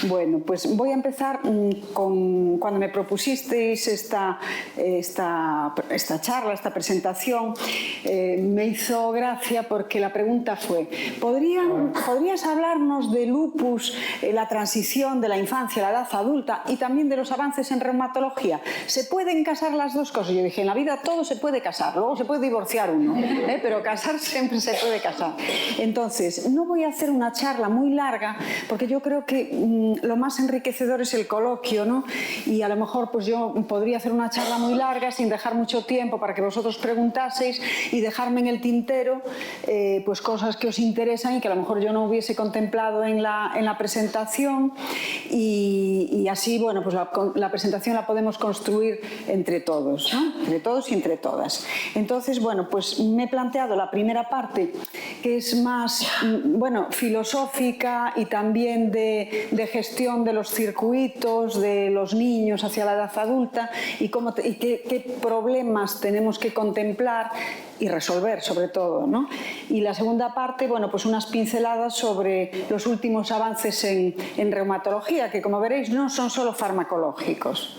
Bueno, pues voy a empezar con cuando me propusisteis esta charla, esta presentación, me hizo gracia porque la pregunta fue, ¿podrías hablarnos de lupus, la transición de la infancia a la edad adulta y también de los avances en reumatología? ¿Se pueden casar las dos cosas? Yo dije, en la vida todo se puede casar, luego se puede divorciar uno, pero casar siempre se puede casar. Entonces, no voy a hacer una charla muy larga porque yo creo que lo más enriquecedor es el coloquio, ¿no? Y a lo mejor pues yo podría hacer una charla muy larga sin dejar mucho tiempo para que vosotros preguntaseis y dejarme en el tintero pues cosas que os interesan y que a lo mejor yo no hubiese contemplado en la presentación y así, bueno, pues la presentación la podemos construir entre todos, ¿no? Entre todos y entre todas. Entonces, bueno, pues me he planteado la primera parte que es más, bueno, filosófica y también de gestión de los circuitos de los niños hacia la edad adulta y qué problemas tenemos que contemplar y resolver sobre todo, ¿no? Y la segunda parte, bueno, pues unas pinceladas sobre los últimos avances en reumatología, que como veréis no son solo farmacológicos.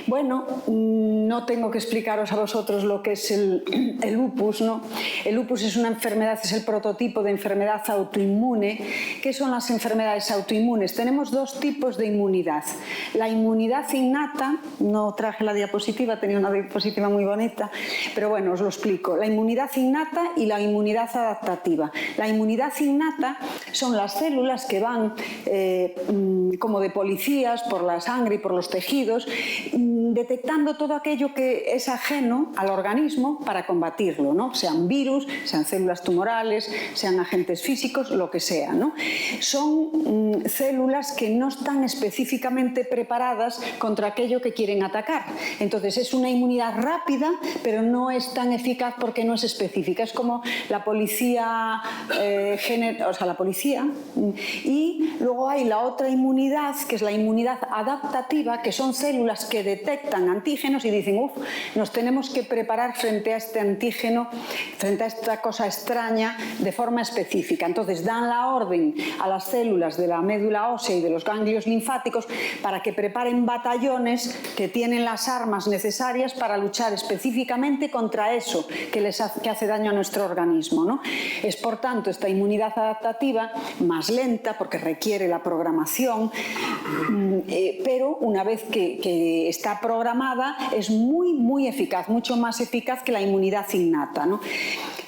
Bueno, no tengo que explicaros a vosotros lo que es el lupus, ¿no? El lupus es una enfermedad, es el prototipo de enfermedad autoinmune. ¿Qué son las enfermedades autoinmunes? Tenemos dos tipos de inmunidad. La inmunidad innata, no traje la diapositiva, tenía una diapositiva muy bonita, pero bueno, os lo explico. La inmunidad innata y la inmunidad adaptativa. La inmunidad innata son las células que van como de policías por la sangre y por los tejidos, detectando todo aquello que es ajeno al organismo para combatirlo, ¿no? Sean virus, sean células tumorales, sean agentes físicos, lo que sea, ¿no? Son células que no están específicamente preparadas contra aquello que quieren atacar. Entonces es una inmunidad rápida, pero no es tan eficaz porque no es específica. Es como la policía, la policía. Y luego hay la otra inmunidad, que es la inmunidad adaptativa, que son células que detectan antígenos y dicen, nos tenemos que preparar frente a este antígeno, frente a esta cosa extraña de forma específica. Entonces dan la orden a las células de la médula ósea y de los ganglios linfáticos para que preparen batallones que tienen las armas necesarias para luchar específicamente contra eso que hace daño a nuestro organismo, ¿no? Es por tanto esta inmunidad adaptativa más lenta porque requiere la programación, pero una vez que está programada es muy eficaz, mucho más eficaz que la inmunidad innata, ¿no?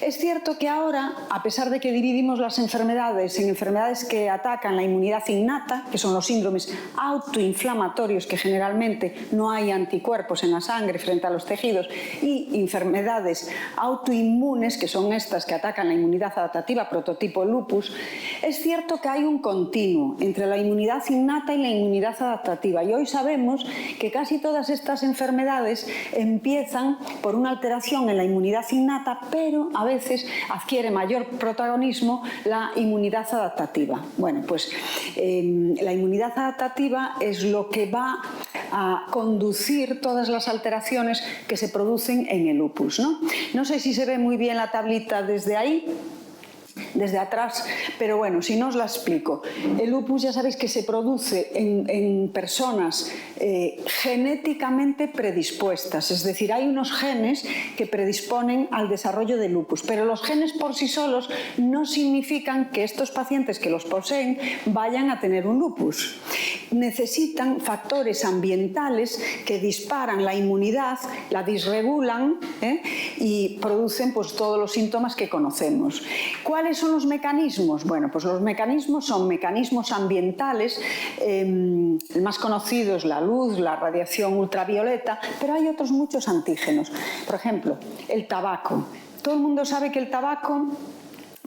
Es cierto que ahora, a pesar de que dividimos las enfermedades en enfermedades que atacan la inmunidad innata, que son los síndromes autoinflamatorios, que generalmente no hay anticuerpos en la sangre frente a los tejidos, y enfermedades autoinmunes, que son estas que atacan la inmunidad adaptativa, prototipo lupus, es cierto que hay un continuo entre la inmunidad innata y la inmunidad adaptativa. Y hoy sabemos que casi todas estas enfermedades empiezan por una alteración en la inmunidad innata, pero a veces adquiere mayor protagonismo la inmunidad adaptativa. Bueno, pues la inmunidad adaptativa es lo que va a conducir todas las alteraciones que se producen en el lupus, ¿no? No sé si se ve muy bien la tablita desde ahí, desde atrás, pero bueno, si no os la explico. El lupus ya sabéis que se produce en personas genéticamente predispuestas, es decir, hay unos genes que predisponen al desarrollo del lupus, pero los genes por sí solos no significan que estos pacientes que los poseen vayan a tener un lupus. Necesitan factores ambientales que disparan la inmunidad, la disregulan y producen pues todos los síntomas que conocemos. ¿Cuáles son los mecanismos? Bueno, pues los mecanismos son mecanismos ambientales, el más conocido es la luz, la radiación ultravioleta, pero hay otros muchos antígenos. Por ejemplo, el tabaco. Todo el mundo sabe que el tabaco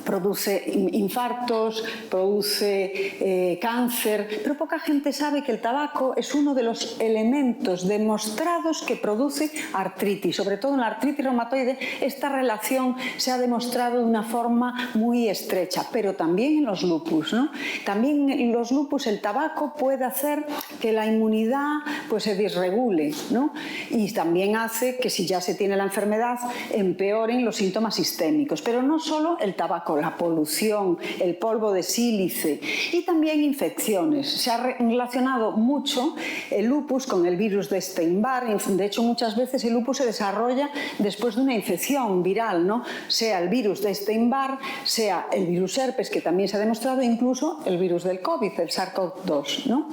produce infartos, produce cáncer, pero poca gente sabe que el tabaco es uno de los elementos demostrados que produce artritis. Sobre todo en la artritis reumatoide esta relación se ha demostrado de una forma muy estrecha, pero también en los lupus, ¿no? También en los lupus el tabaco puede hacer que la inmunidad pues, se disregule, ¿no? Y también hace que si ya se tiene la enfermedad empeoren los síntomas sistémicos, pero no solo el tabaco. tabaco, la polución, el polvo de sílice y también infecciones. Se ha relacionado mucho el lupus con el virus de Epstein-Barr. De hecho, muchas veces el lupus se desarrolla después de una infección viral, ¿no? Sea el virus de Epstein-Barr, sea el virus herpes, que también se ha demostrado, incluso el virus del COVID, el SARS-CoV-2, ¿no?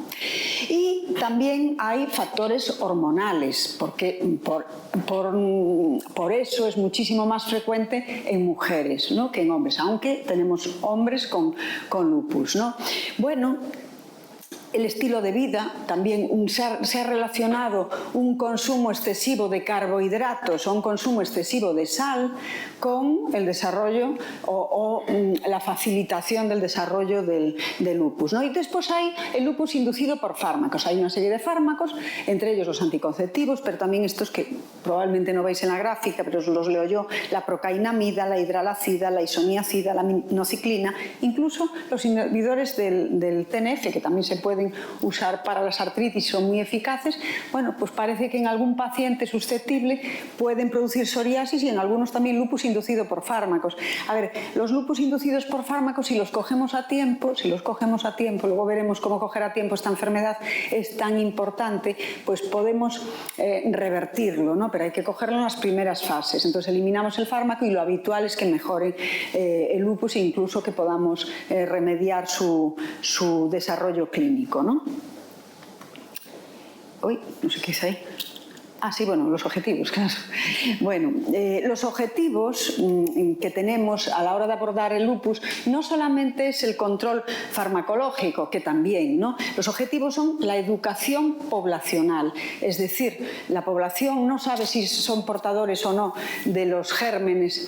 Y también hay factores hormonales, porque por eso es muchísimo más frecuente en mujeres, ¿no?, que en hombres, aunque tenemos hombres con lupus, ¿no? Bueno, el estilo de vida, también se ha relacionado un consumo excesivo de carbohidratos o un consumo excesivo de sal con el desarrollo o la facilitación del desarrollo del lupus, ¿no? Y después hay el lupus inducido por fármacos. Hay una serie de fármacos, entre ellos los anticonceptivos, pero también estos que probablemente no veis en la gráfica, pero os los leo yo: la procainamida, la hidralacida, la isoniazida, la minociclina, incluso los inhibidores del TNF, que también se pueden usar para las artritis, son muy eficaces. Bueno, pues parece que en algún paciente susceptible pueden producir psoriasis y en algunos también lupus inducido por fármacos. A ver, los lupus inducidos por fármacos, si los cogemos a tiempo, luego veremos cómo coger a tiempo esta enfermedad es tan importante, pues podemos revertirlo, ¿no? Pero hay que cogerlo en las primeras fases. Entonces eliminamos el fármaco y lo habitual es que mejore el lupus e incluso que podamos remediar su desarrollo clínico, ¿no? Uy, no sé qué es ahí. Ah, sí, bueno, los objetivos, claro. Bueno, los objetivos que tenemos a la hora de abordar el lupus no solamente es el control farmacológico, que también, ¿no? Los objetivos son la educación poblacional, es decir, la población no sabe si son portadores o no de los gérmenes,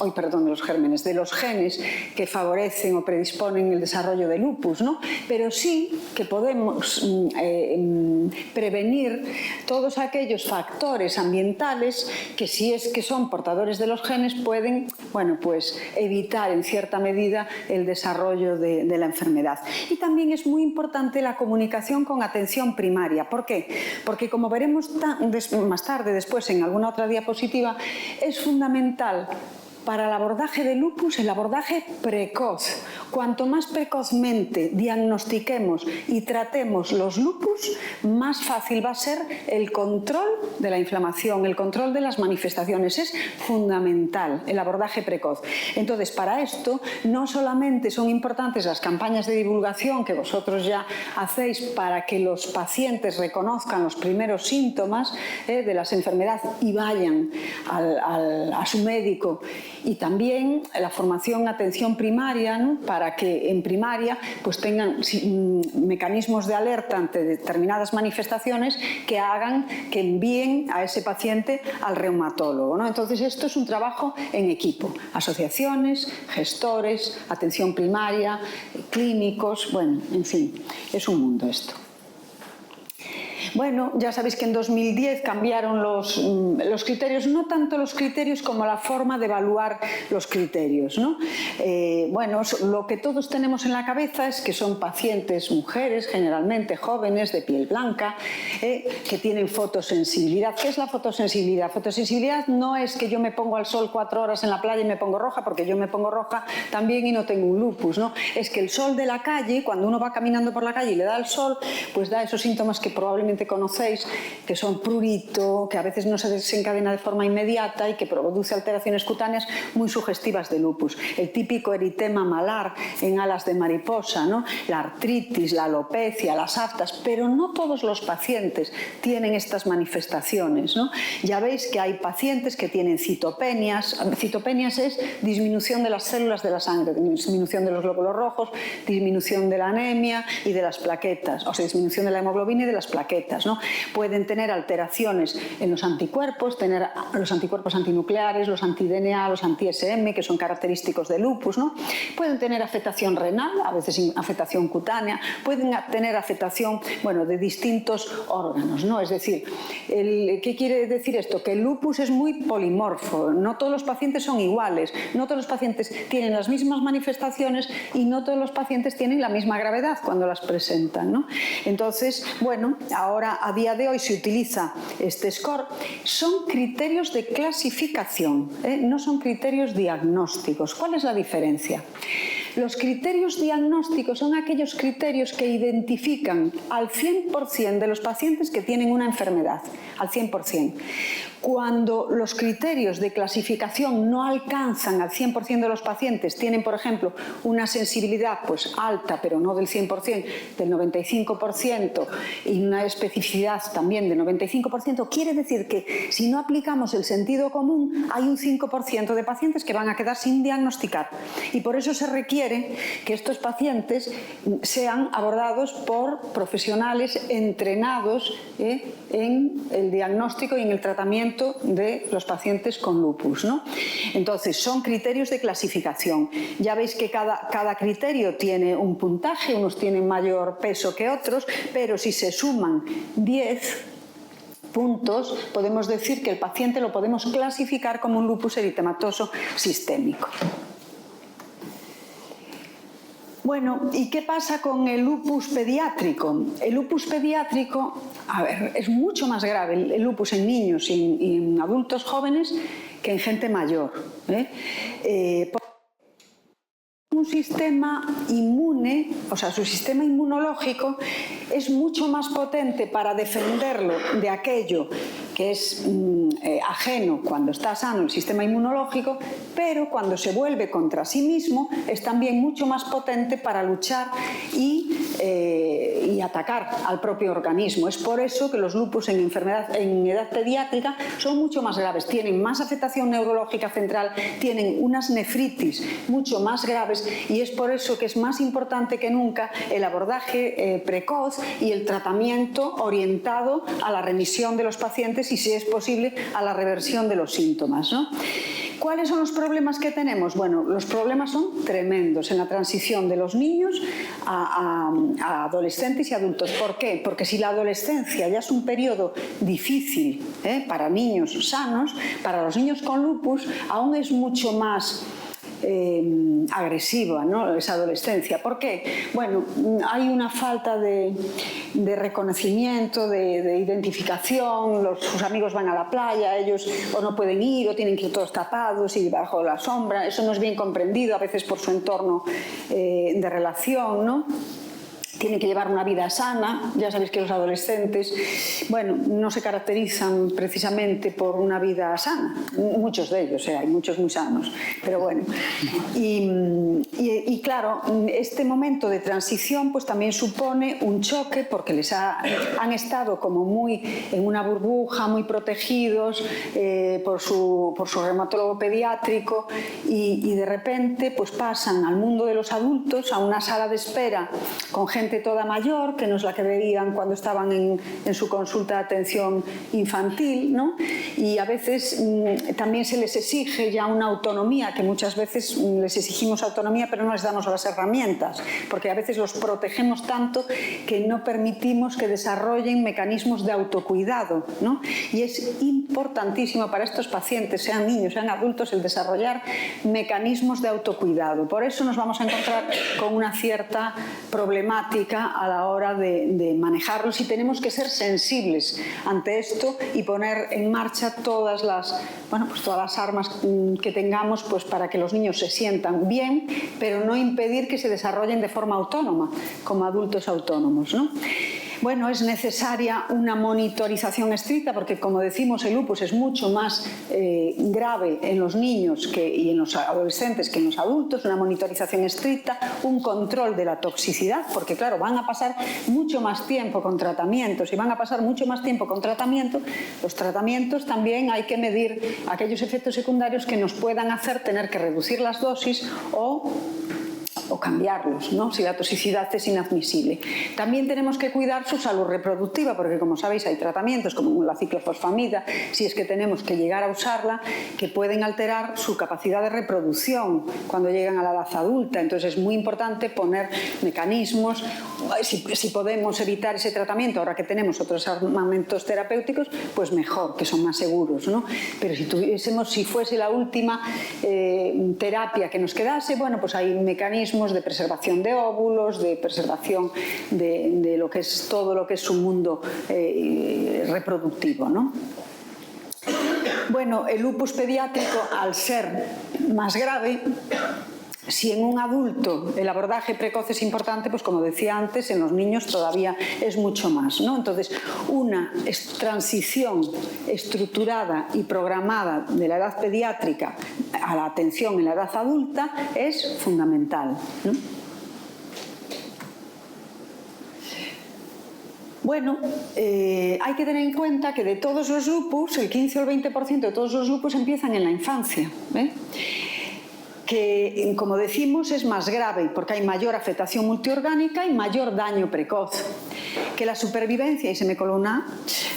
de los genes que favorecen o predisponen el desarrollo de lupus, ¿no? Pero sí que podemos prevenir todos aquellos factores ambientales que, si es que son portadores de los genes, pueden, bueno, pues evitar en cierta medida el desarrollo de la enfermedad. Y también es muy importante la comunicación con atención primaria. ¿Por qué? Porque, como veremos más tarde, después en alguna otra diapositiva, es fundamental para el abordaje de lupus el abordaje precoz. Cuanto más precozmente diagnostiquemos y tratemos los lupus, más fácil va a ser el control de la inflamación, el control de las manifestaciones. Es fundamental el abordaje precoz. Entonces, para esto no solamente son importantes las campañas de divulgación que vosotros ya hacéis para que los pacientes reconozcan los primeros síntomas de las enfermedades y vayan a su médico, y también la formación en atención primaria, ¿no?, para que en primaria pues tengan mecanismos de alerta ante determinadas manifestaciones que hagan que envíen a ese paciente al reumatólogo, ¿no? Entonces, esto es un trabajo en equipo: asociaciones, gestores, atención primaria, clínicos, bueno, en fin, es un mundo esto. Bueno, ya sabéis que en 2010 cambiaron los criterios, no tanto los criterios como la forma de evaluar los criterios, ¿no? Bueno, lo que todos tenemos en la cabeza es que son pacientes mujeres, generalmente jóvenes, de piel blanca, que tienen fotosensibilidad. ¿Qué es la fotosensibilidad? Fotosensibilidad no es que yo me pongo al sol 4 horas en la playa y me pongo roja, porque yo me pongo roja también y no tengo un lupus, ¿no? Es que el sol de la calle, cuando uno va caminando por la calle y le da el sol, pues da esos síntomas que probablemente conocéis, que son prurito, que a veces no se desencadena de forma inmediata y que produce alteraciones cutáneas muy sugestivas de lupus. El típico eritema malar en alas de mariposa, ¿no? La artritis, la alopecia, las aftas, pero no todos los pacientes tienen estas manifestaciones, ¿no? Ya veis que hay pacientes que tienen citopenias. Citopenias es disminución de las células de la sangre, disminución de los glóbulos rojos, disminución de la anemia y de las plaquetas, o sea, disminución de la hemoglobina y de las plaquetas, ¿no? Pueden tener alteraciones en los anticuerpos, tener los anticuerpos antinucleares, los anti-DNA, los anti-SM, que son característicos de lupus, ¿no? Pueden tener afectación renal, a veces afectación cutánea, pueden tener afectación, bueno, de distintos órganos, ¿no? Es decir, ¿qué quiere decir esto? Que el lupus es muy polimorfo, no todos los pacientes son iguales, no todos los pacientes tienen las mismas manifestaciones y no todos los pacientes tienen la misma gravedad cuando las presentan, ¿no? Entonces, bueno, ahora ahora a día de hoy se utiliza este score, son criterios de clasificación, no son criterios diagnósticos. ¿Cuál es la diferencia? Los criterios diagnósticos son aquellos criterios que identifican al 100% de los pacientes que tienen una enfermedad, al 100%. Cuando los criterios de clasificación no alcanzan al 100% de los pacientes, tienen, por ejemplo, una sensibilidad pues alta, pero no del 100%, del 95% y una especificidad también del 95%, quiere decir que si no aplicamos el sentido común, hay un 5% de pacientes que van a quedar sin diagnosticar. Y por eso se requiere que estos pacientes sean abordados por profesionales entrenados en el diagnóstico y en el tratamiento de los pacientes con lupus, ¿no? Entonces, son criterios de clasificación. Ya veis que cada criterio tiene un puntaje, unos tienen mayor peso que otros, pero si se suman 10 puntos, podemos decir que el paciente lo podemos clasificar como un lupus eritematoso sistémico. Bueno, ¿y qué pasa con el lupus pediátrico? El lupus pediátrico, a ver, es mucho más grave el lupus en niños y en adultos jóvenes que en gente mayor. Un sistema inmune, o sea, su sistema inmunológico es mucho más potente para defenderlo de aquello que es ajeno cuando está sano el sistema inmunológico, pero cuando se vuelve contra sí mismo es también mucho más potente para luchar y atacar al propio organismo. Es por eso que los lupus en edad pediátrica son mucho más graves, tienen más afectación neurológica central, tienen unas nefritis mucho más graves y es por eso que es más importante que nunca el abordaje precoz y el tratamiento orientado a la remisión de los pacientes y, si es posible, a la reversión de los síntomas, ¿no? ¿Cuáles son los problemas que tenemos? Bueno, los problemas son tremendos en la transición de los niños a adolescentes y adultos. ¿Por qué? Porque si la adolescencia ya es un periodo difícil para niños sanos, para los niños con lupus aún es mucho más agresiva, ¿no?, esa adolescencia. ¿Por qué? Bueno, hay una falta de reconocimiento, de identificación, sus amigos van a la playa, ellos o no pueden ir o tienen que ir todos tapados y bajo la sombra, eso no es bien comprendido a veces por su entorno de relación, ¿no? Tienen que llevar una vida sana. Ya sabéis que los adolescentes, bueno, no se caracterizan precisamente por una vida sana, muchos de ellos, hay muchos muy sanos, pero bueno. Y claro, este momento de transición pues también supone un choque porque han estado como muy en una burbuja, muy protegidos por su reumatólogo pediátrico y de repente pues pasan al mundo de los adultos, a una sala de espera con gente toda mayor, que no es la que veían cuando estaban en su consulta de atención infantil, ¿no? Y a veces también se les exige ya una autonomía, que muchas veces les exigimos autonomía pero no les damos las herramientas, porque a veces los protegemos tanto que no permitimos que desarrollen mecanismos de autocuidado, ¿no? Y es importantísimo para estos pacientes, sean niños, sean adultos, el desarrollar mecanismos de autocuidado. Por eso nos vamos a encontrar con una cierta problemática a la hora de manejarlos y tenemos que ser sensibles ante esto y poner en marcha todas las armas que tengamos pues para que los niños se sientan bien, pero no impedir que se desarrollen de forma autónoma, como adultos autónomos, ¿no? Bueno, es necesaria una monitorización estricta porque, como decimos, el lupus es mucho más grave en los niños y en los adolescentes que en los adultos, una monitorización estricta, un control de la toxicidad, porque claro, van a pasar mucho más tiempo con tratamientos y van a pasar mucho más tiempo con tratamiento. Los tratamientos también hay que medir aquellos efectos secundarios que nos puedan hacer tener que reducir las dosis o cambiarlos, ¿no?, si la toxicidad es inadmisible. También tenemos que cuidar su salud reproductiva porque, como sabéis, hay tratamientos como la ciclofosfamida, si es que tenemos que llegar a usarla, que pueden alterar su capacidad de reproducción cuando llegan a la edad adulta. Entonces es muy importante poner mecanismos, si podemos evitar ese tratamiento, ahora que tenemos otros armamentos terapéuticos, pues mejor, que son más seguros, ¿no? Pero si fuese la última terapia que nos quedase, bueno, pues hay mecanismos microorganismos, de preservación de óvulos, de preservación de lo que es todo lo que es su mundo reproductivo, ¿no? Bueno, el lupus pediátrico, al ser más grave, si en un adulto el abordaje precoz es importante, pues como decía antes, en los niños todavía es mucho más, ¿no? Entonces, una transición estructurada y programada de la edad pediátrica a la atención en la edad adulta es fundamental, ¿no? Bueno, hay que tener en cuenta que de todos los lupus, el 15 o el 20% de todos los lupus empiezan en la infancia, ¿eh? Que, como decimos, es más grave porque hay mayor afectación multiorgánica y mayor daño precoz. Que la supervivencia, y se me coló una,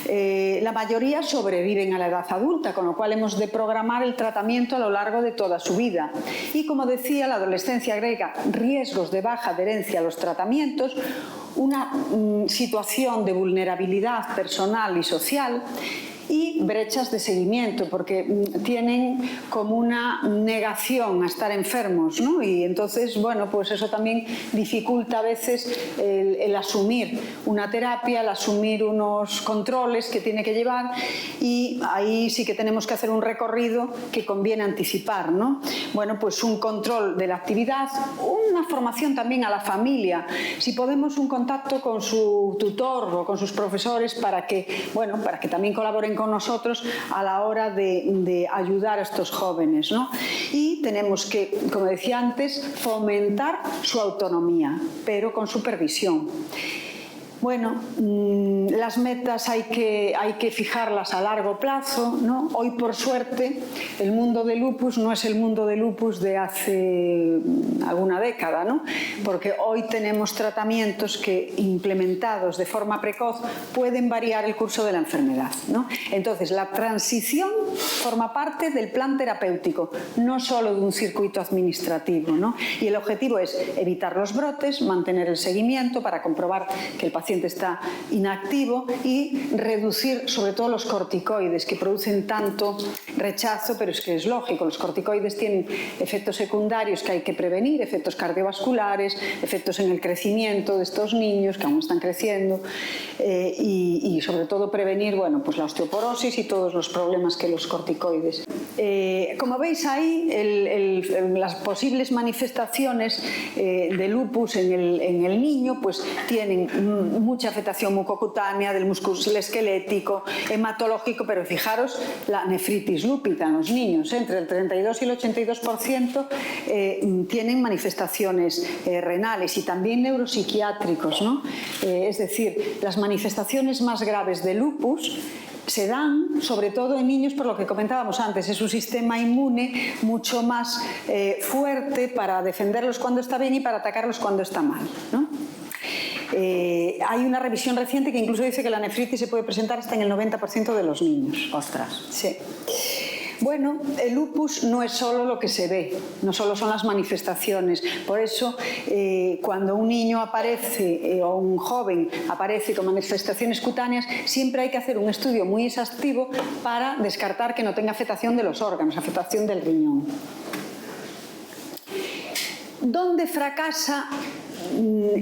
la mayoría sobreviven a la edad adulta, con lo cual hemos de programar el tratamiento a lo largo de toda su vida. Y como decía, la adolescencia agrega riesgos de baja adherencia a los tratamientos, una situación de vulnerabilidad personal y social, y brechas de seguimiento, porque tienen como una negación a estar enfermos, ¿no? Y entonces, bueno, pues eso también dificulta a veces el asumir una terapia, el asumir unos controles que tiene que llevar, y ahí sí que tenemos que hacer un recorrido que conviene anticipar, ¿no? Bueno, pues un control de la actividad, una formación también a la familia, si podemos un contacto con su tutor o con sus profesores para que, bueno, para que también colaboren con nosotros a la hora de ayudar a estos jóvenes, ¿no? Y tenemos que, como decía antes, fomentar su autonomía, pero con supervisión. Bueno, las metas hay que fijarlas a largo plazo, ¿no? Hoy, por suerte, el mundo del lupus no es el mundo del lupus de hace alguna década, ¿no? Porque hoy tenemos tratamientos que, implementados de forma precoz, pueden variar el curso de la enfermedad, ¿no? Entonces, la transición forma parte del plan terapéutico, no solo de un circuito administrativo, ¿no? Y el objetivo es evitar los brotes, mantener el seguimiento para comprobar que el paciente está inactivo y reducir sobre todo los corticoides que producen tanto rechazo, pero es que es lógico, los corticoides tienen efectos secundarios que hay que prevenir, efectos cardiovasculares, efectos en el crecimiento de estos niños que aún están creciendo, y sobre todo prevenir, bueno, pues la osteoporosis y todos los problemas que los corticoides. Como veis ahí, las posibles manifestaciones de lupus en el niño pues tienen mucha afectación mucocutánea, del músculo esquelético, hematológico, pero fijaros la nefritis lúpita en los niños, entre el 32 y el 82% tienen manifestaciones renales y también neuropsiquiátricos, ¿no? Es decir, las manifestaciones más graves de lupus se dan sobre todo en niños, por lo que comentábamos antes, es un sistema inmune mucho más fuerte para defenderlos cuando está bien y para atacarlos cuando está mal, ¿no? Hay una revisión reciente que incluso dice que la nefritis se puede presentar hasta en el 90% de los niños. Ostras. Sí. Bueno, el lupus no es solo lo que se ve, no solo son las manifestaciones. Por eso, cuando un niño aparece o un joven aparece con manifestaciones cutáneas, siempre hay que hacer un estudio muy exhaustivo para descartar que no tenga afectación de los órganos, afectación del riñón. ¿Dónde fracasa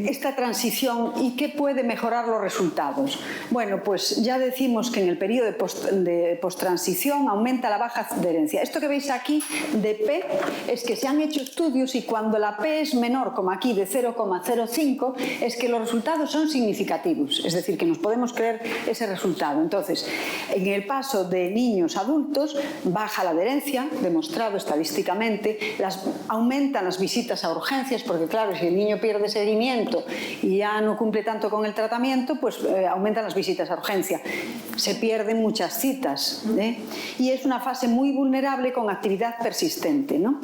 esta transición y qué puede mejorar los resultados? Bueno, pues ya decimos que en el periodo de posttransición aumenta la baja adherencia. Esto que veis aquí de P es que se han hecho estudios y cuando la P es menor, como aquí, de 0,05, es que los resultados son significativos, es decir, que nos podemos creer ese resultado. Entonces, en el paso de niños a adultos baja la adherencia, demostrado estadísticamente, aumentan las visitas a urgencias, porque claro, si el niño pierde seguimiento y ya no cumple tanto con el tratamiento, pues aumentan las visitas a urgencia. Se pierden muchas citas, ¿eh? Y es una fase muy vulnerable con actividad persistente, ¿no?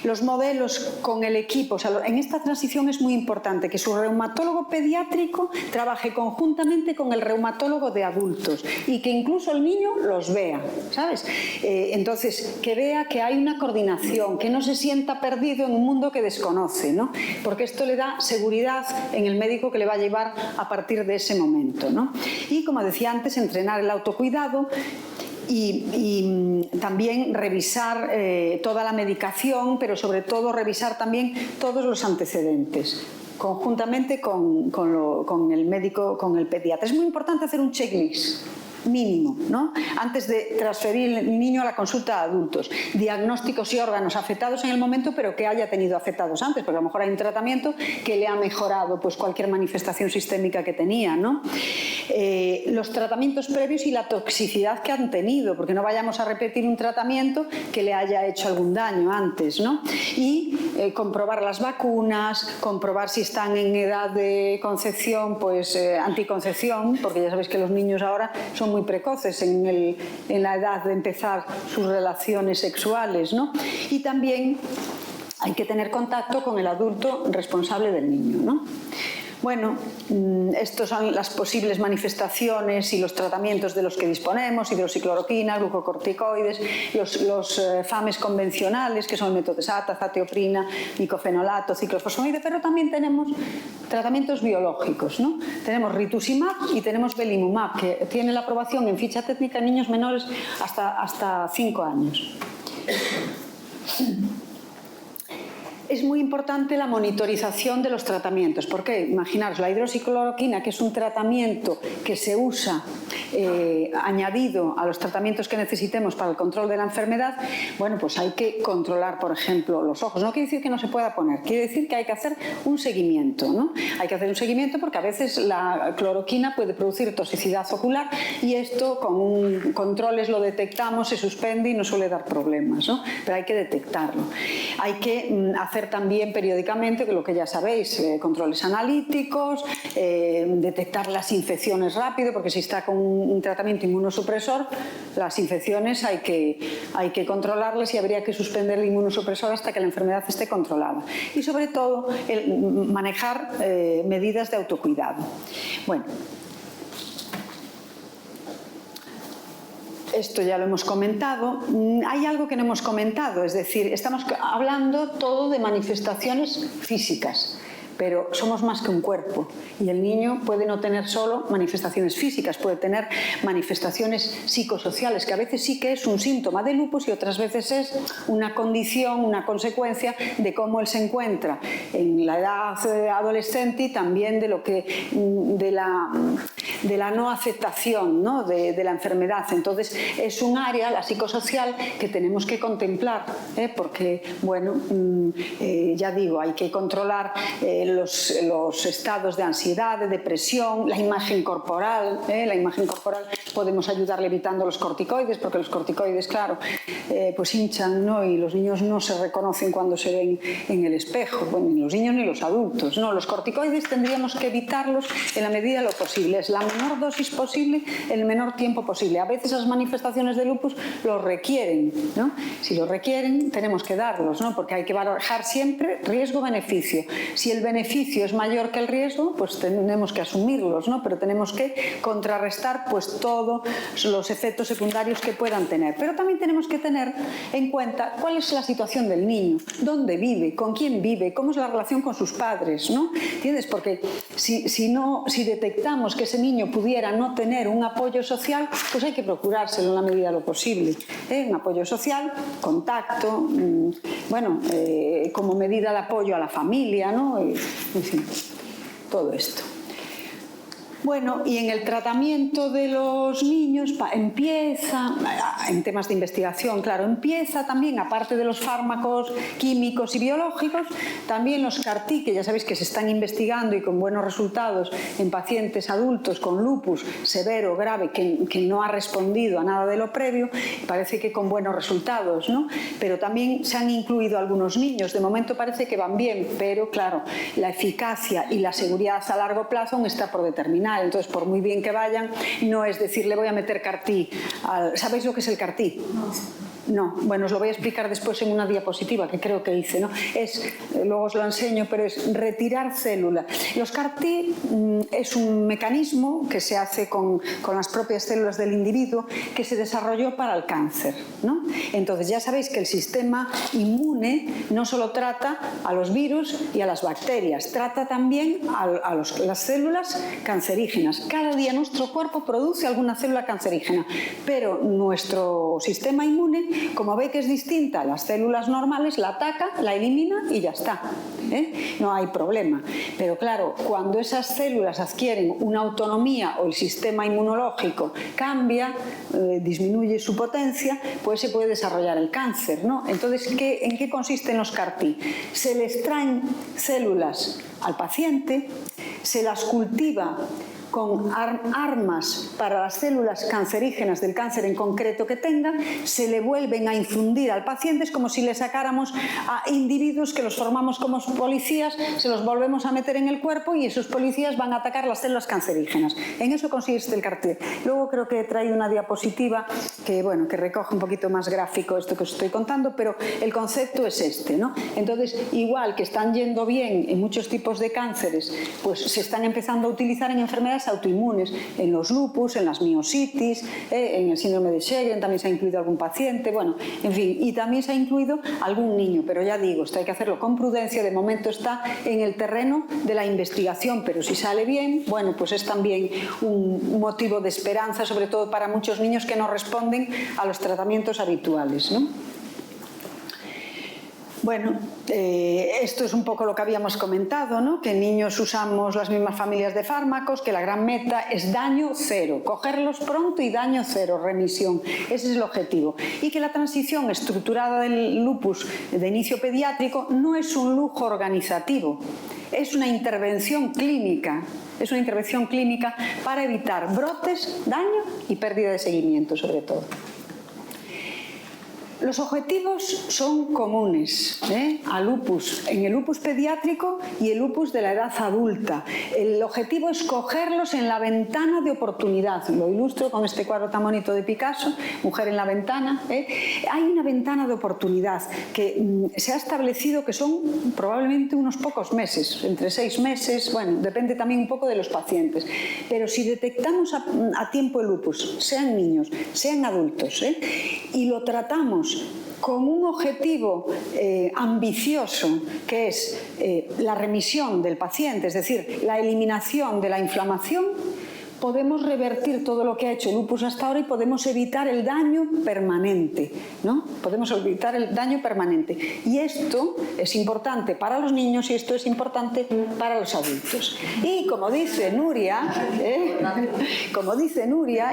Los modelos con el equipo, o sea, en esta transición es muy importante que su reumatólogo pediátrico trabaje conjuntamente con el reumatólogo de adultos y que incluso el niño los vea, ¿sabes? Entonces, que vea que hay una coordinación, que no se sienta perdido en un mundo que desconoce, ¿no? Porque esto le da seguridad en el médico que le va a llevar a partir de ese momento, ¿no? Y como decía antes, entrenar el autocuidado y también revisar toda la medicación, pero sobre todo revisar también todos los antecedentes, conjuntamente con el médico, con el pediatra. Es muy importante hacer un checklist mínimo, ¿no? Antes de transferir el niño a la consulta de adultos. Diagnósticos y órganos afectados en el momento, pero que haya tenido afectados antes, porque a lo mejor hay un tratamiento que le ha mejorado pues, cualquier manifestación sistémica que tenía, ¿no? Los tratamientos previos y la toxicidad que han tenido, porque no vayamos a repetir un tratamiento que le haya hecho algún daño antes, ¿no? Y comprobar las vacunas, comprobar si están en edad de concepción, pues anticoncepción, porque ya sabéis que los niños ahora son muy precoces en la edad de empezar sus relaciones sexuales, ¿no? Y también hay que tener contacto con el adulto responsable del niño, ¿no? Bueno, estas son las posibles manifestaciones y los tratamientos de los que disponemos: hidroxicloroquina, glucocorticoides, los FAMES convencionales, que son metotresata, azatioprina, diclofenolato, ciclofosfamida, pero también tenemos tratamientos biológicos, ¿no? Tenemos rituximab y tenemos belimumab, que tiene la aprobación en ficha técnica en niños menores hasta 5 años. Es muy importante la monitorización de los tratamientos. ¿Por qué? Imaginaros, la hidroxicloroquina, que es un tratamiento que se usa añadido a los tratamientos que necesitemos para el control de la enfermedad, bueno, pues hay que controlar, por ejemplo, los ojos. No quiere decir que no se pueda poner, quiere decir que hay que hacer un seguimiento, ¿no? Hay que hacer un seguimiento porque a veces la cloroquina puede producir toxicidad ocular y esto con controles lo detectamos, se suspende y no suele dar problemas, ¿no? Pero hay que detectarlo. Hay que hacer también periódicamente, que lo que ya sabéis, controles analíticos, detectar las infecciones rápido, porque si está con un tratamiento inmunosupresor, las infecciones hay que controlarlas y habría que suspender el inmunosupresor hasta que la enfermedad esté controlada. Y sobre todo, manejar medidas de autocuidado. Bueno, esto ya lo hemos comentado. Hay algo que no hemos comentado, es decir, estamos hablando todo de manifestaciones físicas, pero somos más que un cuerpo y el niño puede no tener solo manifestaciones físicas, puede tener manifestaciones psicosociales, que a veces sí que es un síntoma de lupus y otras veces es una condición, una consecuencia de cómo él se encuentra en la edad adolescente y también de la no aceptación, ¿no? de la enfermedad. Entonces es un área, la psicosocial, que tenemos que contemplar, porque, bueno, ya digo, hay que controlar los estados de ansiedad, de depresión, la imagen corporal. La imagen corporal podemos ayudarle evitando los corticoides, porque los corticoides, claro, pues hinchan, ¿no? Y los niños no se reconocen cuando se ven en el espejo, bueno, ni los niños ni los adultos, ¿no? Los corticoides tendríamos que evitarlos en la medida de lo posible. Es la menor dosis posible, el menor tiempo posible. A veces las manifestaciones de lupus lo requieren, ¿no? Si lo requieren, tenemos que darlos, ¿no? Porque hay que barajar siempre riesgo-beneficio. Si el beneficio es mayor que el riesgo, pues tenemos que asumirlos, ¿no? Pero tenemos que contrarrestar pues todos los efectos secundarios que puedan tener. Pero también tenemos que tener en cuenta cuál es la situación del niño, dónde vive, con quién vive, cómo es la relación con sus padres, ¿no? ¿Entiendes? Porque si detectamos que ese niño pudiera no tener un apoyo social, pues hay que procurárselo en la medida de lo posible. Un apoyo social, contacto, bueno, como medida de apoyo a la familia, ¿no? En fin, todo esto. Bueno, y en el tratamiento de los niños empieza, en temas de investigación, claro, empieza también, aparte de los fármacos químicos y biológicos, también los CAR-T, que ya sabéis que se están investigando y con buenos resultados en pacientes adultos con lupus severo, grave, que no ha respondido a nada de lo previo, parece que con buenos resultados, ¿no? Pero también se han incluido algunos niños, de momento parece que van bien, pero claro, la eficacia y la seguridad a largo plazo aún está por determinar. Entonces, por muy bien que vayan, no es decir, le voy a meter CAR-T. ¿Sabéis lo que es el CAR-T? No, bueno, os lo voy a explicar después en una diapositiva que creo que hice, ¿no? Luego os lo enseño, pero es retirar célula. Los CAR-T es un mecanismo que se hace con las propias células del individuo que se desarrolló para el cáncer, ¿no? Entonces ya sabéis que el sistema inmune no solo trata a los virus y a las bacterias, trata también a las células cancerígenas. Cada día nuestro cuerpo produce alguna célula cancerígena, pero nuestro sistema inmune, como ve que es distinta a las células normales, la ataca, la elimina y ya está, ¿eh? No hay problema. Pero claro, cuando esas células adquieren una autonomía o el sistema inmunológico cambia, disminuye su potencia, pues se puede desarrollar el cáncer, ¿no? Entonces, ¿en qué consisten los CAR-T? Se les traen células al paciente, se las cultiva con armas para las células cancerígenas del cáncer en concreto que tenga, se le vuelven a infundir al paciente. Es como si le sacáramos a individuos que los formamos como policías, se los volvemos a meter en el cuerpo y esos policías van a atacar las células cancerígenas. En eso consiste el CAR-T. Luego creo que he traído una diapositiva que, bueno, que recoge un poquito más gráfico esto que os estoy contando, pero el concepto es este, ¿no? Entonces, igual que están yendo bien en muchos tipos de cánceres, pues se están empezando a utilizar en enfermedades autoinmunes, en los lupus, en las miositis, en el síndrome de Sjögren también se ha incluido algún paciente, bueno, en fin, y también se ha incluido algún niño, pero ya digo, esto hay que hacerlo con prudencia, de momento está en el terreno de la investigación, pero si sale bien, bueno, pues es también un motivo de esperanza, sobre todo para muchos niños que no responden a los tratamientos habituales, ¿no? Bueno, esto es un poco lo que habíamos comentado, ¿no? Que en niños usamos las mismas familias de fármacos, que la gran meta es daño cero, cogerlos pronto y daño cero, remisión. Ese es el objetivo. Y que la transición estructurada del lupus de inicio pediátrico no es un lujo organizativo, es una intervención clínica. Es una intervención clínica para evitar brotes, daño y pérdida de seguimiento, sobre todo. Los objetivos son comunes, al lupus, en el lupus pediátrico y el lupus de la edad adulta. El objetivo es cogerlos en la ventana de oportunidad. Lo ilustro con este cuadro tan bonito de Picasso, Mujer en la ventana. Hay una ventana de oportunidad que se ha establecido que son probablemente unos pocos meses, entre 6 meses, bueno, depende también un poco de los pacientes. Pero si detectamos a tiempo el lupus, sean niños, sean adultos, y lo tratamos con un objetivo ambicioso, que es la remisión del paciente, es decir, la eliminación de la inflamación, podemos revertir todo lo que ha hecho el lupus hasta ahora y podemos evitar el daño permanente, ¿no? Podemos evitar el daño permanente. Y esto es importante para los niños y esto es importante para los adultos. Y como dice Nuria,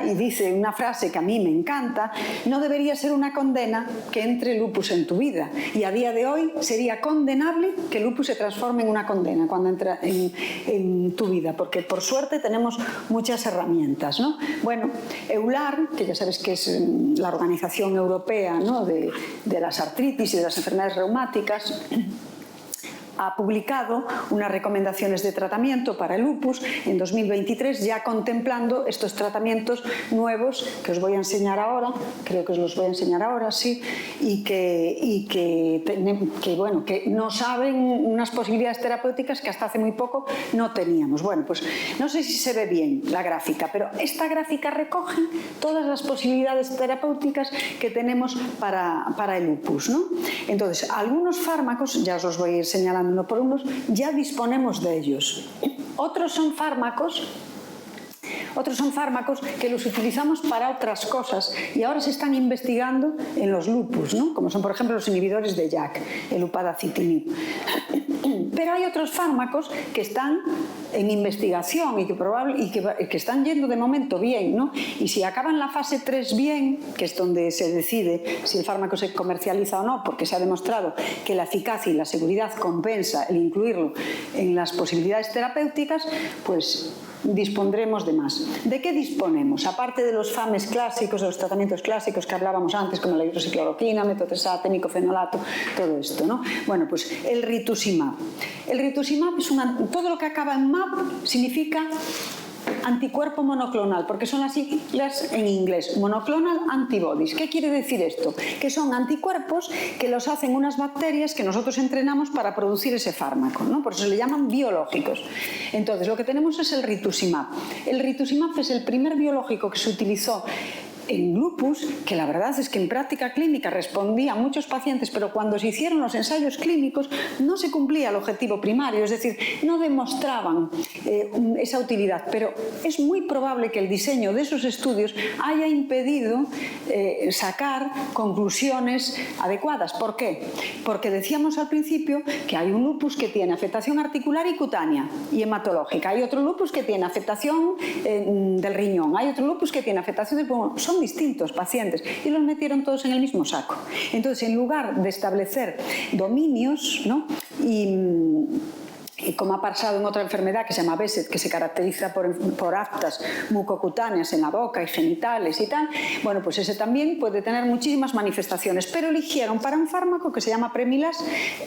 y dice una frase que a mí me encanta, no debería ser una condena que entre lupus en tu vida. Y a día de hoy sería condenable que el lupus se transforme en una condena cuando entra en tu vida, porque por suerte tenemos muchas herramientas, ¿no? Bueno, EULAR, que ya sabes que es la organización europea, ¿no?, de las artritis y de las enfermedades reumáticas, ha publicado unas recomendaciones de tratamiento para el lupus en 2023, ya contemplando estos tratamientos nuevos que os voy a enseñar ahora, creo que os los voy a enseñar ahora, sí, y que nos abren unas posibilidades terapéuticas que hasta hace muy poco no teníamos. Bueno, pues no sé si se ve bien la gráfica, pero esta gráfica recoge todas las posibilidades terapéuticas que tenemos para el lupus, ¿no? Entonces, algunos fármacos, ya os los voy a ir señalando uno por uno, ya disponemos de ellos. Otros son fármacos que los utilizamos para otras cosas y ahora se están investigando en los lupus, ¿no? Como son, por ejemplo, los inhibidores de JAK, el upadacitinib. Pero hay otros fármacos que están en investigación y que están yendo de momento bien, ¿no? Y si acaban la fase 3 bien, que es donde se decide si el fármaco se comercializa o no, porque se ha demostrado que la eficacia y la seguridad compensa el incluirlo en las posibilidades terapéuticas, pues dispondremos de más. ¿De qué disponemos? Aparte de los FAMES clásicos, de los tratamientos clásicos que hablábamos antes, como la hidroxicloroquina, metotrexato, micofenolato, todo esto, ¿no? Bueno, pues el rituximab. El rituximab es todo lo que acaba en MAB significa anticuerpo monoclonal, porque son las siglas en inglés, monoclonal antibodies. ¿Qué quiere decir esto? Que son anticuerpos que los hacen unas bacterias que nosotros entrenamos para producir ese fármaco, ¿no? Por eso se le llaman biológicos. Entonces, lo que tenemos es el rituximab. El rituximab es el primer biológico que se utilizó en lupus, que la verdad es que en práctica clínica respondía a muchos pacientes, pero cuando se hicieron los ensayos clínicos no se cumplía el objetivo primario, es decir, no demostraban esa utilidad. Pero es muy probable que el diseño de esos estudios haya impedido sacar conclusiones adecuadas. ¿Por qué? Porque decíamos al principio que hay un lupus que tiene afectación articular y cutánea y hematológica, hay otro lupus que tiene afectación del riñón, hay otro lupus que tiene afectación del pulmón. Son distintos pacientes y los metieron todos en el mismo saco. Entonces, en lugar de establecer dominios, ¿no? Y como ha pasado en otra enfermedad que se llama Behçet, que se caracteriza por aftas mucocutáneas en la boca y genitales y tal, bueno, pues ese también puede tener muchísimas manifestaciones, pero eligieron para un fármaco que se llama Premilas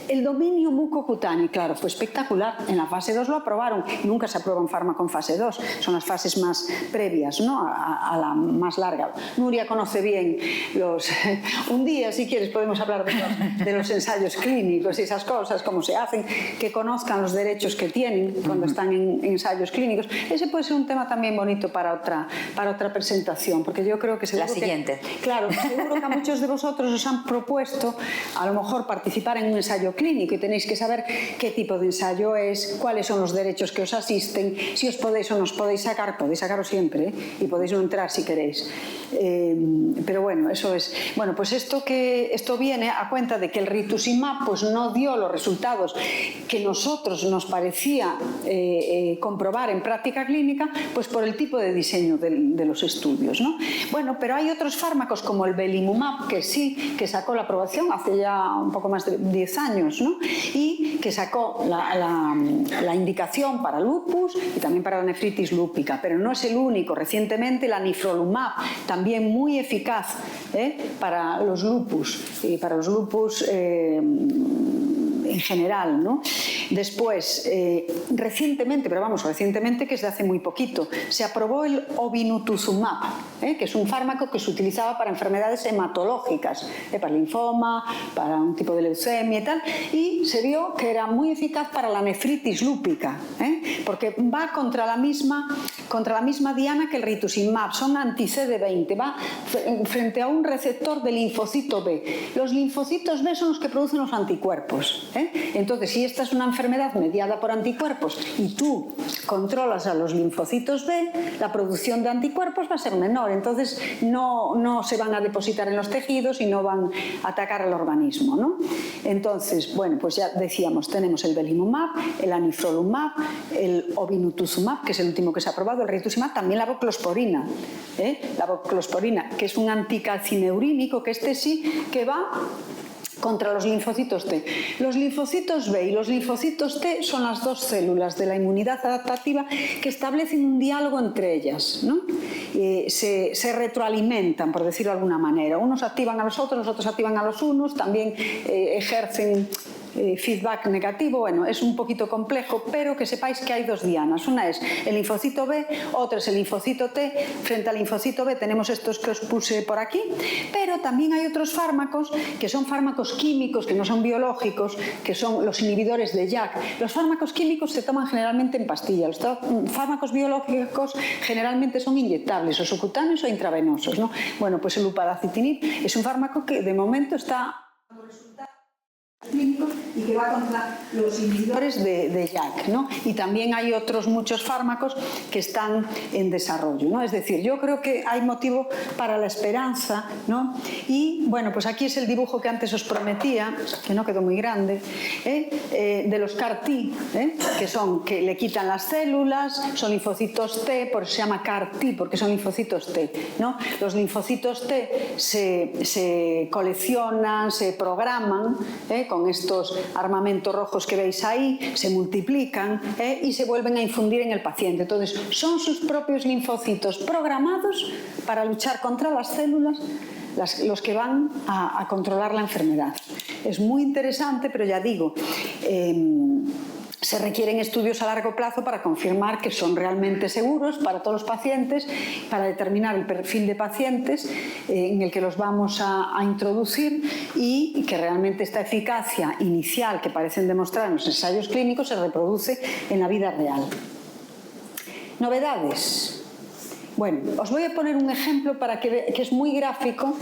el dominio mucocutáneo. Y claro, fue espectacular. En la fase 2 lo aprobaron. Nunca se aprueba un fármaco en fase 2, son las fases más previas, ¿no? a la más larga. Nuria conoce bien los... Un día, si quieres, podemos hablar de los ensayos clínicos y esas cosas, cómo se hacen, que conozcan los derechos que tienen cuando están en ensayos clínicos. Ese puede ser un tema también bonito para otra presentación, porque yo creo que seguro la siguiente. Claro, seguro que a muchos de vosotros os han propuesto a lo mejor participar en un ensayo clínico y tenéis que saber qué tipo de ensayo es, cuáles son los derechos que os asisten, si os podéis o no os podéis sacaros siempre, ¿eh? Y podéis no entrar si queréis. Pero bueno, eso es. Bueno, pues esto viene a cuenta de que el rituximab pues no dio los resultados que nosotros nos parecía comprobar en práctica clínica, pues por el tipo de diseño de los estudios, ¿no? Bueno, pero hay otros fármacos como el belimumab, que sí, que sacó la aprobación hace ya un poco más de 10 años, ¿no? Y que sacó la indicación para lupus y también para la nefritis lúpica, pero no es el único. Recientemente el anifrolumab, también muy eficaz para los lupus y para los lupus en general, ¿no? Después, recientemente, pero vamos, recientemente, que es de hace muy poquito, se aprobó el obinutuzumab, que es un fármaco que se utilizaba para enfermedades hematológicas, para linfoma, para un tipo de leucemia y tal, y se vio que era muy eficaz para la nefritis lúpica, porque va contra la misma diana que el rituximab, son anti-CD20, va frente a un receptor de linfocito B. Los linfocitos B son los que producen los anticuerpos. Entonces, si esta es una enfermedad mediada por anticuerpos y tú controlas a los linfocitos B, la producción de anticuerpos va a ser menor. Entonces, no se van a depositar en los tejidos y no van a atacar al organismo, ¿no? Entonces, bueno, pues ya decíamos, tenemos el belimumab, el anifrolumab, el obinutuzumab, que es el último que se ha aprobado, el rituximab, también la voclosporina. La voclosporina, que es un anticalcineurínico, que este sí que va contra los linfocitos T. Los linfocitos B y los linfocitos T son las dos células de la inmunidad adaptativa que establecen un diálogo entre ellas, ¿no? Se retroalimentan, por decirlo de alguna manera. Unos activan a los otros activan a los unos, también ejercen feedback negativo. Bueno, es un poquito complejo, pero que sepáis que hay dos dianas. Una es el linfocito B, otra es el linfocito T. Frente al linfocito B tenemos estos que os puse por aquí, pero también hay otros fármacos que son fármacos químicos, que no son biológicos, que son los inhibidores de JAK. Los fármacos químicos se toman generalmente en pastillas. Los fármacos biológicos generalmente son inyectables, o subcutáneos o intravenosos, ¿no? Bueno, pues el upadacitinib es un fármaco que de momento está clínico y que va contra los inhibidores de JAK, ¿no? Y también hay otros muchos fármacos que están en desarrollo, ¿no? Es decir, yo creo que hay motivo para la esperanza, ¿no? Y bueno, pues aquí es el dibujo que antes os prometía, que no quedó muy grande, de los CAR-T, que le quitan las células, son linfocitos T, por eso se llama CAR-T, porque son linfocitos T, ¿no? Los linfocitos T se coleccionan, se programan, con estos armamentos rojos que veis ahí, se multiplican y se vuelven a infundir en el paciente. Entonces, son sus propios linfocitos programados para luchar contra las células, los que van a controlar la enfermedad. Es muy interesante, pero ya digo, Se requieren estudios a largo plazo para confirmar que son realmente seguros para todos los pacientes, para determinar el perfil de pacientes en el que los vamos a introducir y que realmente esta eficacia inicial que parecen demostrar en los ensayos clínicos se reproduce en la vida real. Novedades. Bueno, os voy a poner un ejemplo para que es muy gráfico,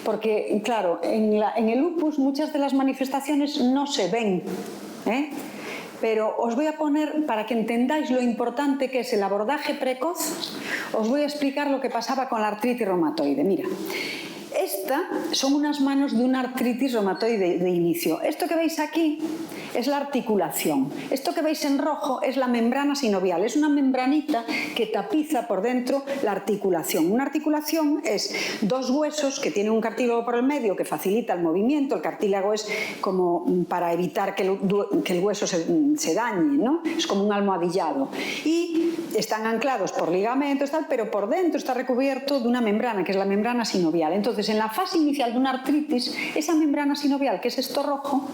porque, claro, en el lupus muchas de las manifestaciones no se ven, pero os voy a poner, para que entendáis lo importante que es el abordaje precoz, os voy a explicar lo que pasaba con la artritis reumatoide. Mira, estas son unas manos de una artritis reumatoide de inicio. Esto que veis aquí es la articulación. Esto que veis en rojo es la membrana sinovial. Es una membranita que tapiza por dentro la articulación. Una articulación es dos huesos que tienen un cartílago por el medio que facilita el movimiento. El cartílago es como para evitar que el hueso se dañe, ¿no? Es como un almohadillado. Y están anclados por ligamentos, tal, pero por dentro está recubierto de una membrana, que es la membrana sinovial. Entonces, en la fase inicial de una artritis, esa membrana sinovial, que es esto rojo,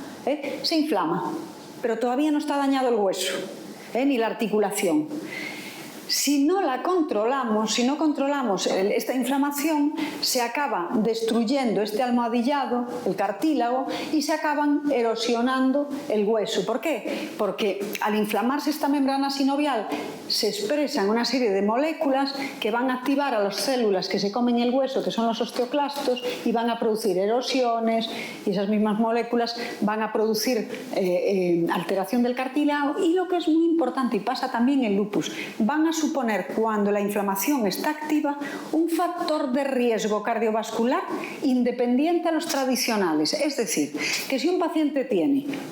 se inflama, pero todavía no está dañado el hueso, ni la articulación. Si no la controlamos, si no controlamos esta inflamación, se acaba destruyendo este almohadillado, el cartílago, y se acaban erosionando el hueso. ¿Por qué? Porque al inflamarse esta membrana sinovial se expresan una serie de moléculas que van a activar a las células que se comen el hueso, que son los osteoclastos, y van a producir erosiones, y esas mismas moléculas van a producir alteración del cartílago, y lo que es muy importante, y pasa también en lupus, van a suponer, cuando la inflamación está activa, un factor de riesgo cardiovascular independiente a los tradicionales. Es decir, que si un paciente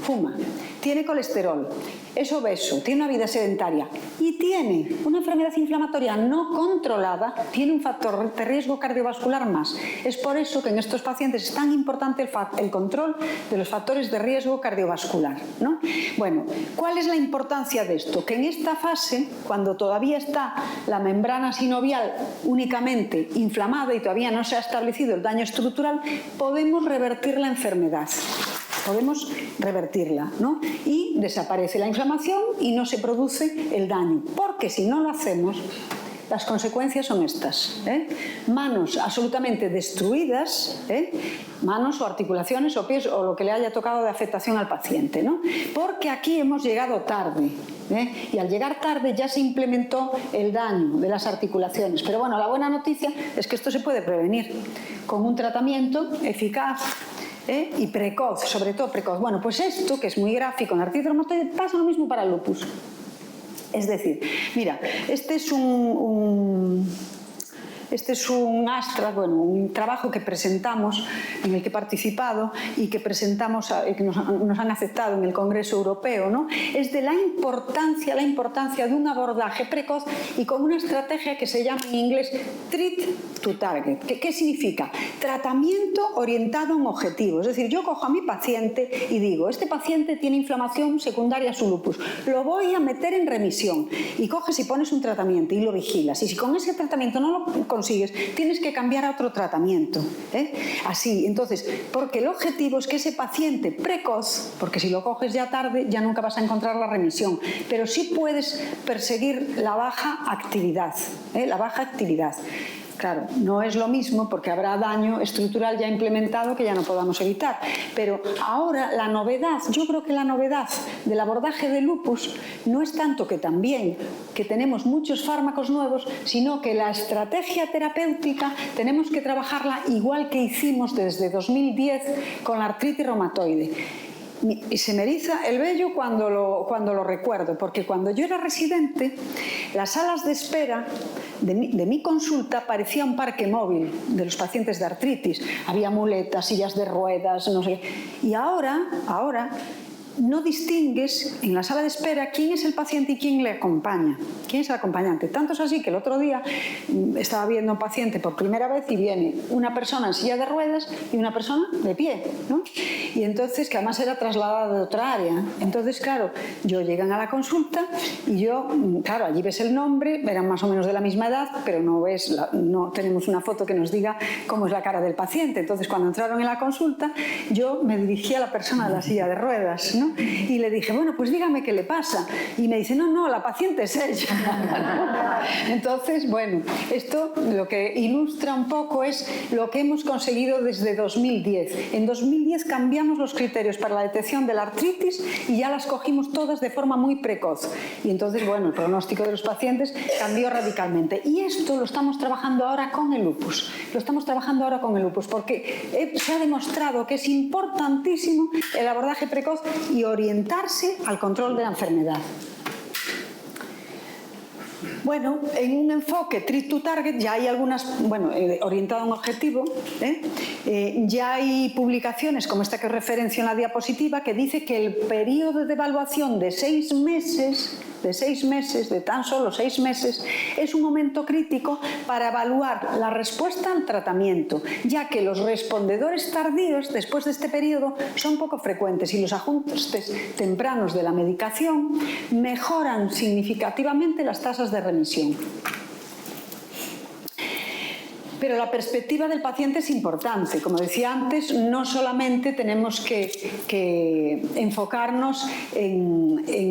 fuma, tiene colesterol, es obeso, tiene una vida sedentaria y tiene una enfermedad inflamatoria no controlada, tiene un factor de riesgo cardiovascular más. Es por eso que en estos pacientes es tan importante el control de los factores de riesgo cardiovascular, ¿no? Bueno, ¿cuál es la importancia de esto? Que en esta fase, cuando todavía está la membrana sinovial únicamente inflamada y todavía no se ha establecido el daño estructural, podemos revertir la enfermedad. Podemos revertirla, ¿no? Y desaparece la inflamación y no se produce el daño. Porque si no lo hacemos, las consecuencias son estas, manos absolutamente destruidas, manos o articulaciones o pies o lo que le haya tocado de afectación al paciente, ¿no? Porque aquí hemos llegado tarde, y al llegar tarde ya se implementó el daño de las articulaciones. Pero bueno, la buena noticia es que esto se puede prevenir con un tratamiento eficaz y precoz, sobre todo precoz. Bueno, pues esto, que es muy gráfico en la artritis reumatoide, pasa lo mismo para el lupus. Es decir, mira, este es un abstract, bueno, un trabajo que presentamos, en el que he participado y que presentamos, que nos han aceptado en el Congreso Europeo, ¿no? Es de la importancia de un abordaje precoz y con una estrategia que se llama en inglés Treat to Target. ¿Qué significa? Tratamiento orientado a un objetivo. Es decir, yo cojo a mi paciente y digo, este paciente tiene inflamación secundaria a su lupus, lo voy a meter en remisión, y coges y pones un tratamiento y lo vigilas, y si con ese tratamiento no lo consigues, tienes que cambiar a otro tratamiento, así. Entonces, porque el objetivo es que ese paciente precoz, porque si lo coges ya tarde ya nunca vas a encontrar la remisión, pero sí puedes perseguir la baja actividad, Claro, no es lo mismo porque habrá daño estructural ya implementado que ya no podamos evitar. Pero ahora la novedad, yo creo que la novedad del abordaje de lupus no es tanto que también que tenemos muchos fármacos nuevos, sino que la estrategia terapéutica tenemos que trabajarla igual que hicimos desde 2010 con la artritis reumatoide. Y se me eriza el vello cuando lo recuerdo, porque cuando yo era residente, las salas de espera de mi consulta parecía un parque móvil de los pacientes de artritis. Había muletas, sillas de ruedas, no sé qué. Y ahora no distingues en la sala de espera quién es el paciente y quién le acompaña, quién es el acompañante. Tanto es así que el otro día estaba viendo a un paciente por primera vez y viene una persona en silla de ruedas y una persona de pie, ¿no? Y entonces, que además era trasladada de otra área. Entonces, claro, yo llegan a la consulta y yo, claro, allí ves el nombre, eran más o menos de la misma edad, pero no tenemos una foto que nos diga cómo es la cara del paciente. Entonces, cuando entraron en la consulta, yo me dirigí a la persona de la silla de ruedas, ¿no? Y le dije, bueno, pues dígame qué le pasa. Y me dice, no, la paciente es ella. Entonces, bueno, esto lo que ilustra un poco es lo que hemos conseguido desde 2010. En 2010 cambiamos los criterios para la detección de la artritis y ya las cogimos todas de forma muy precoz. Y entonces, bueno, el pronóstico de los pacientes cambió radicalmente. Y esto lo estamos trabajando ahora con el lupus. Lo estamos trabajando ahora con el lupus porque se ha demostrado que es importantísimo el abordaje precoz y orientarse al control de la enfermedad. Bueno, en un enfoque treat to target ya hay algunas, bueno, orientado a un objetivo, ya hay publicaciones como esta que referencio en la diapositiva que dice que el periodo de evaluación de 6 meses, de tan solo 6 meses, es un momento crítico para evaluar la respuesta al tratamiento, ya que los respondedores tardíos después de este periodo son poco frecuentes y los ajustes tempranos de la medicación mejoran significativamente las tasas de remisión. Pero la perspectiva del paciente es importante. Como decía antes, no solamente tenemos que enfocarnos en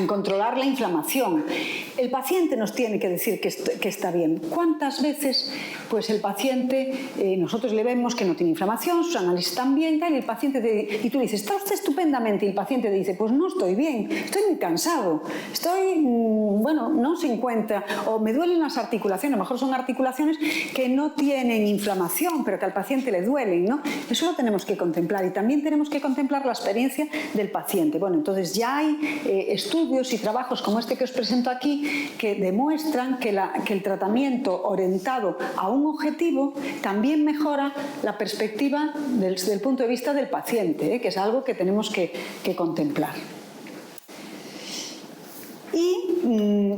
controlar la inflamación. El paciente nos tiene que decir que está bien. ¿Cuántas veces pues el paciente, nosotros le vemos que no tiene inflamación, sus análisis están bien, y el paciente y tú le dices, está usted estupendamente, y el paciente te dice, pues no estoy bien, estoy muy cansado, estoy, bueno, no se encuentra, o me duelen las articulaciones, a lo mejor son articulaciones que no tienen inflamación, pero que al paciente le duelen, ¿no? Eso lo tenemos que contemplar y también tenemos que contemplar la experiencia del paciente. Bueno, entonces ya hay estudios y trabajos como este que os presento aquí que demuestran que el tratamiento orientado a un objetivo también mejora la perspectiva desde el punto de vista del paciente, que es algo que tenemos que contemplar. Y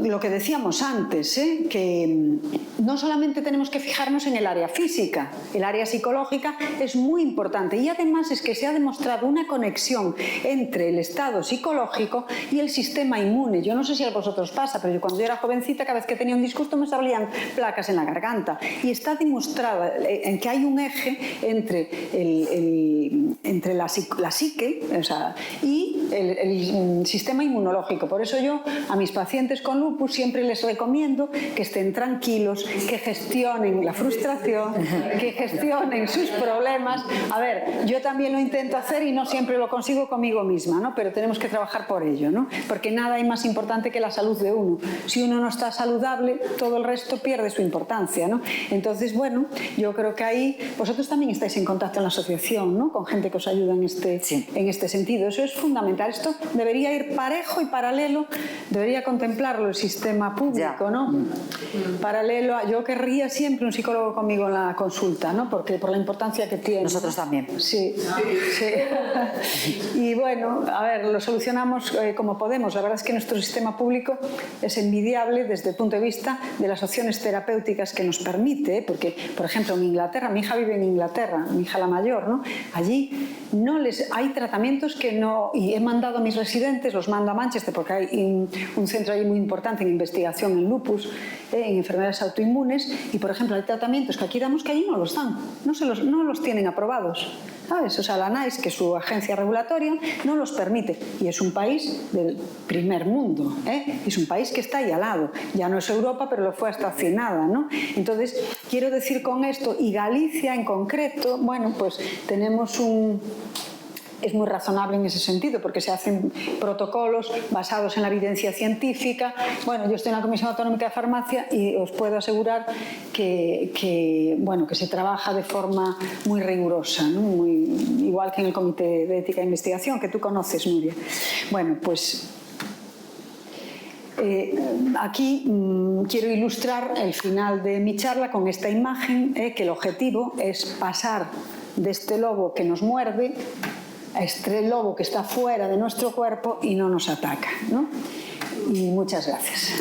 lo que decíamos antes, que no solamente tenemos que fijarnos en el área física, el área psicológica es muy importante y además es que se ha demostrado una conexión entre el estado psicológico y el sistema inmune. Yo no sé si a vosotros pasa, pero yo cuando yo era jovencita, cada vez que tenía un disgusto me salían placas en la garganta y está demostrado en que hay un eje entre la psique, o sea, y el sistema inmunológico. Por eso yo a mis pacientes con lupus siempre les recomiendo que estén tranquilos, que gestionen la frustración, que gestionen sus problemas. A ver, yo también lo intento hacer y no siempre lo consigo conmigo misma, ¿no? Pero tenemos que trabajar por ello, ¿no? Porque nada hay más importante que la salud de uno. Si uno no está saludable, todo el resto pierde su importancia, ¿no? Entonces, bueno, yo creo que ahí vosotros también estáis en contacto en la asociación, ¿no? Con gente que os ayuda en este sentido. Eso es fundamental. Esto debería ir parejo y paralelo, debería contemplarlo el sistema público, ¿no? Paralelo a, yo querría siempre un psicólogo conmigo en la consulta, ¿no? Porque por la importancia que tiene. Nosotros también. Sí. Y bueno, a ver, lo solucionamos como podemos. La verdad es que nuestro sistema público es envidiable desde el punto de vista de las opciones terapéuticas que nos permite, porque, por ejemplo, en Inglaterra, mi hija vive en Inglaterra, mi hija la mayor, ¿no? Allí hay tratamientos que no, y he mandado a mis residentes, los mando a Manchester porque hay un centro ahí muy importante en investigación en lupus, en enfermedades autoinmunes, y por ejemplo hay tratamientos que aquí damos que allí no los dan, no los tienen aprobados, ¿sabes? O sea, la NICE, que es su agencia regulatoria, no los permite, y es un país del primer mundo, es un país que está ahí al lado, ya no es Europa, pero lo fue hasta hace nada, ¿no? Entonces, quiero decir con esto, y Galicia en concreto, bueno, pues tenemos es muy razonable en ese sentido porque se hacen protocolos basados en la evidencia científica. Bueno, yo estoy en la Comisión Autonómica de Farmacia y os puedo asegurar que se trabaja de forma muy rigurosa, ¿no? Igual que en el Comité de Ética e Investigación, que tú conoces, Nuria. Bueno, pues aquí quiero ilustrar el final de mi charla con esta imagen, que el objetivo es pasar de este lobo que nos muerde a este lobo que está fuera de nuestro cuerpo y no nos ataca, ¿no? Y muchas gracias.